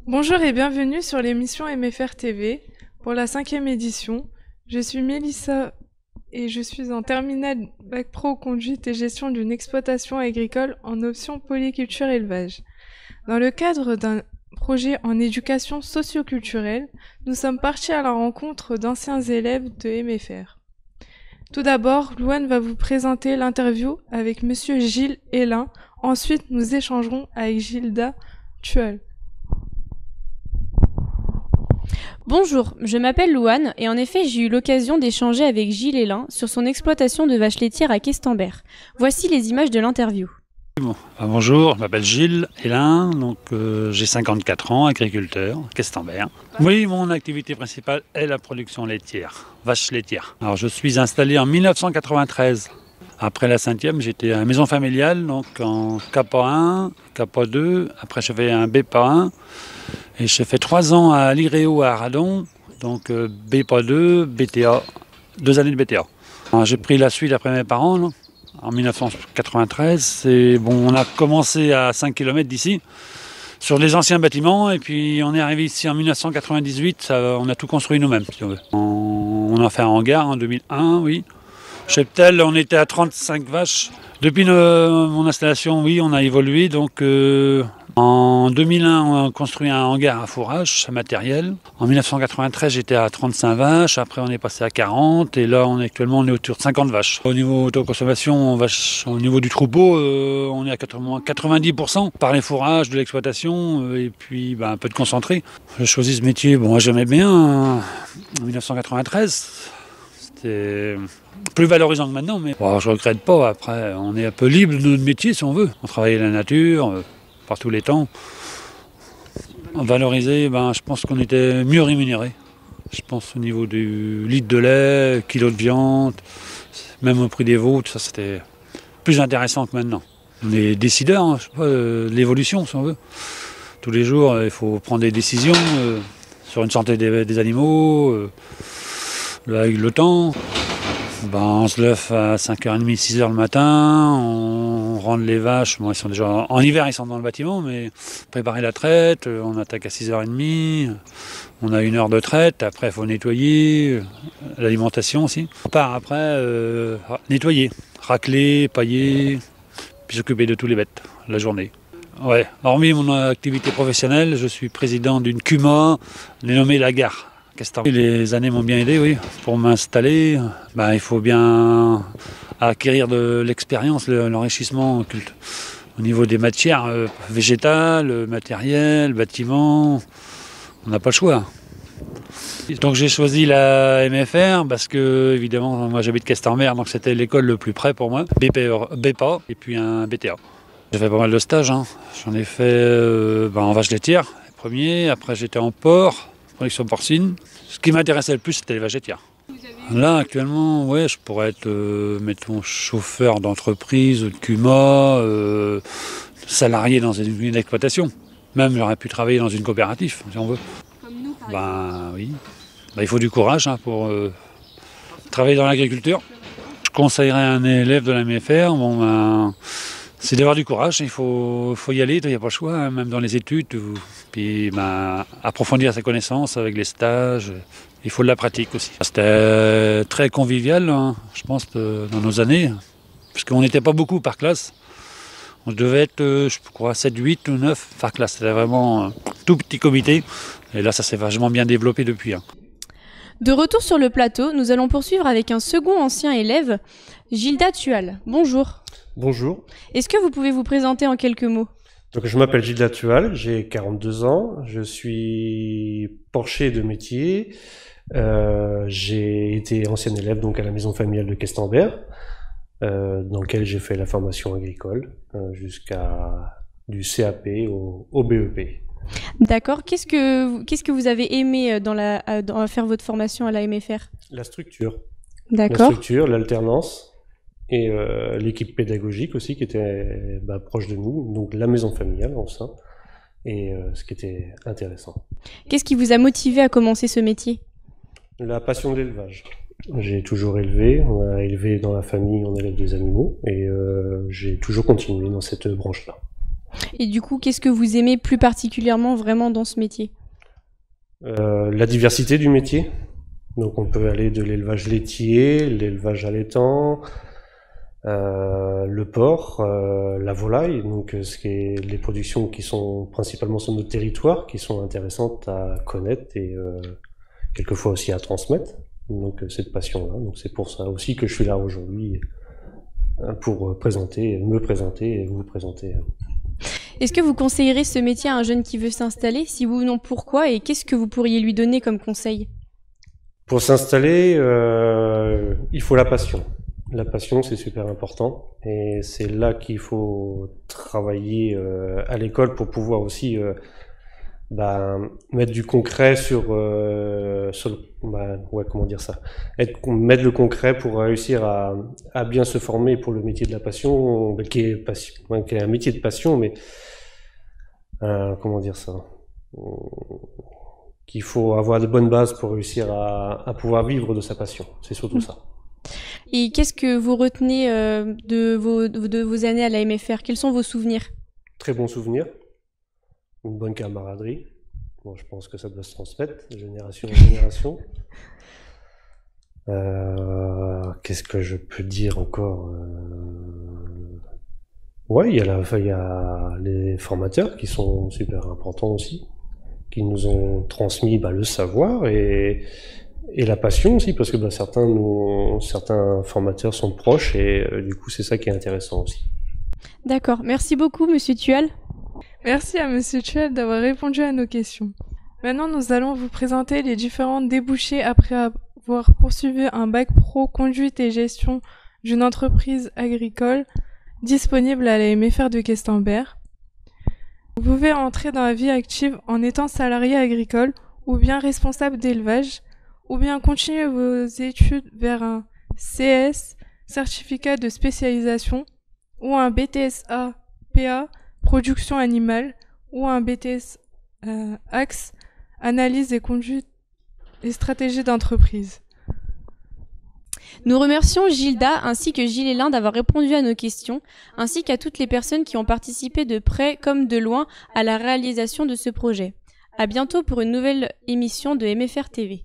Bonjour et bienvenue sur l'émission MFR TV pour la 5e édition. Je suis Mélissa et je suis en terminale Bac Pro Conduite et Gestion d'une exploitation agricole en option polyculture élevage. Dans le cadre d'un projet en éducation socio-culturelle, nous sommes partis à la rencontre d'anciens élèves de MFR. Tout d'abord, Louane va vous présenter l'interview avec Monsieur Gilles Hélin. Ensuite, nous échangerons avec Gilda Tual. Bonjour, je m'appelle Louane et en effet j'ai eu l'occasion d'échanger avec Gilles Hélin sur son exploitation de vaches laitières à Questembert. Voici les images de l'interview. Bonjour, je m'appelle Gilles Hélin, j'ai 54 ans, agriculteur, Questembert. Oui, mon activité principale est la production laitière, vaches laitières. Alors je suis installé en 1993. Après la 5e, j'étais à la maison familiale, donc en CAPA 1, CAPA 2, après j'ai fait un BEPA 1. Et j'ai fait 3 ans à l'IREO à Radon, donc BEPA 2, BTA, 2 années de BTA. J'ai pris la suite après mes parents, là, en 1993. Et bon, on a commencé à 5 km d'ici, sur les anciens bâtiments, et puis on est arrivé ici en 1998, on a tout construit nous-mêmes, si on veut. On a fait un hangar en 2001, oui. Chez Ptel, on était à 35 vaches. Depuis mon installation, oui, on a évolué, donc... En 2001, on a construit un hangar à fourrage matériel. En 1993, j'étais à 35 vaches. Après, on est passé à 40. Et là, actuellement, on est autour de 50 vaches. Au niveau autoconsommation, au niveau du troupeau, on est à 90% par les fourrages de l'exploitation. Et puis, un peu de concentré. J'ai choisi ce métier. Bon, moi, j'aimais bien. En 1993, c'était plus valorisant que maintenant. Mais bon, je ne regrette pas. Après, on est un peu libre de notre métier, si on veut. On travaille la nature. Par tous les temps. Valorisé, je pense qu'on était mieux rémunéré. Je pense au niveau du litre de lait, kilo de viande, même au prix des veaux, tout ça c'était plus intéressant que maintenant. On est décideurs, de l'évolution si on veut. Tous les jours, il faut prendre des décisions sur une santé des animaux, avec le temps. On se lève à 5h30, 6h le matin, on rentre les vaches, ils sont déjà en hiver, ils sont dans le bâtiment, mais préparer la traite, on attaque à 6h30, on a 1 heure de traite, après il faut nettoyer, l'alimentation aussi. On part après nettoyer, racler, pailler, puis s'occuper de tous les bêtes la journée. Ouais, hormis mon activité professionnelle, je suis président d'une CUMA dénommée La Gare. Les années m'ont bien aidé, oui. Pour m'installer, il faut bien acquérir de l'expérience, l'enrichissement au niveau des matières végétales, matériel, bâtiments. On n'a pas le choix. Donc j'ai choisi la MFR parce que, évidemment, moi j'habite Questembert, donc c'était l'école le plus près pour moi. BEPA et puis un BTA. J'ai fait pas mal de stages. J'en ai fait en vache laitière, premier. Après j'étais en porc. Production porcine. Ce qui m'intéressait le plus, c'était les vaches laitières. Là, actuellement, je pourrais être, chauffeur d'entreprise, de CUMA, salarié dans une exploitation. Même, j'aurais pu travailler dans une coopérative, si on veut. Comme nous, par exemple. Oui. Il faut du courage pour travailler dans l'agriculture. Je conseillerais à un élève de la MFR, c'est d'avoir du courage, il faut y aller, il n'y a pas le choix, même dans les études. Puis approfondir ses connaissances avec les stages, il faut de la pratique aussi. C'était très convivial, je pense, dans nos années, parce qu'on n'était pas beaucoup par classe. On devait être, je crois, 7, 8 ou 9 par classe. C'était vraiment un tout petit comité. Et là, ça s'est vachement bien développé depuis. De retour sur le plateau, nous allons poursuivre avec un second ancien élève, Gilda Tual. Bonjour. Bonjour. Est-ce que vous pouvez vous présenter en quelques mots ? Donc, je m'appelle Gilda Tual, j'ai 42 ans, je suis porcher de métier. J'ai été ancien élève donc, à la maison familiale de Questembert, dans laquelle j'ai fait la formation agricole jusqu'à du CAP au BEP. D'accord. Qu'est-ce que vous avez aimé dans faire votre formation à la MFR ? La structure. D'accord. La structure, l'alternance. Et l'équipe pédagogique aussi qui était proche de nous, donc la maison familiale en sein, et ce qui était intéressant. Qu'est-ce qui vous a motivé à commencer ce métier ? La passion de l'élevage. J'ai toujours élevé, on a élevé dans la famille, on élève des animaux, et j'ai toujours continué dans cette branche-là. Et du coup, qu'est-ce que vous aimez plus particulièrement vraiment dans ce métier? La diversité du métier. Donc on peut aller de l'élevage laitier, l'élevage allaitant, le porc, la volaille, donc ce qui est les productions qui sont principalement sur notre territoire, qui sont intéressantes à connaître et quelquefois aussi à transmettre. Donc cette passion-là. Donc c'est pour ça aussi que je suis là aujourd'hui pour me présenter et vous présenter. Est-ce que vous conseillerez ce métier à un jeune qui veut s'installer? Si oui ou non, pourquoi? Et qu'est-ce que vous pourriez lui donner comme conseil? Pour s'installer, il faut la passion. La passion, c'est super important. Et c'est là qu'il faut travailler à l'école pour pouvoir aussi mettre du concret comment dire ça? Mettre le concret pour réussir à bien se former pour le métier de la passion, qui est un métier de passion, mais comment dire ça? Qu'il faut avoir de bonnes bases pour réussir à pouvoir vivre de sa passion. C'est surtout ça. Et qu'est-ce que vous retenez de vos années à la MFR? Quels sont vos souvenirs? Très bons souvenirs, une bonne camaraderie. Bon, je pense que ça doit se transmettre de génération en génération. Qu'est-ce que je peux dire encore? Ouais, il y a les formateurs qui sont super importants aussi, qui nous ont transmis le savoir et la passion aussi, parce que certains formateurs sont proches et du coup c'est ça qui est intéressant aussi. D'accord, merci beaucoup Monsieur Tual. Merci à Monsieur Tual d'avoir répondu à nos questions. Maintenant, nous allons vous présenter les différents débouchés après avoir poursuivi un bac pro conduite et gestion d'une entreprise agricole disponible à la MFR de Questembert. Vous pouvez entrer dans la vie active en étant salarié agricole ou bien responsable d'élevage, ou bien continuer vos études vers un CS, certificat de spécialisation, ou un BTSA PA, production animale, ou un BTS Axe, analyse et conduite et stratégie d'entreprise. Nous remercions Gilda ainsi que Gilles Hélin d'avoir répondu à nos questions, ainsi qu'à toutes les personnes qui ont participé de près comme de loin à la réalisation de ce projet. À bientôt pour une nouvelle émission de MFR TV.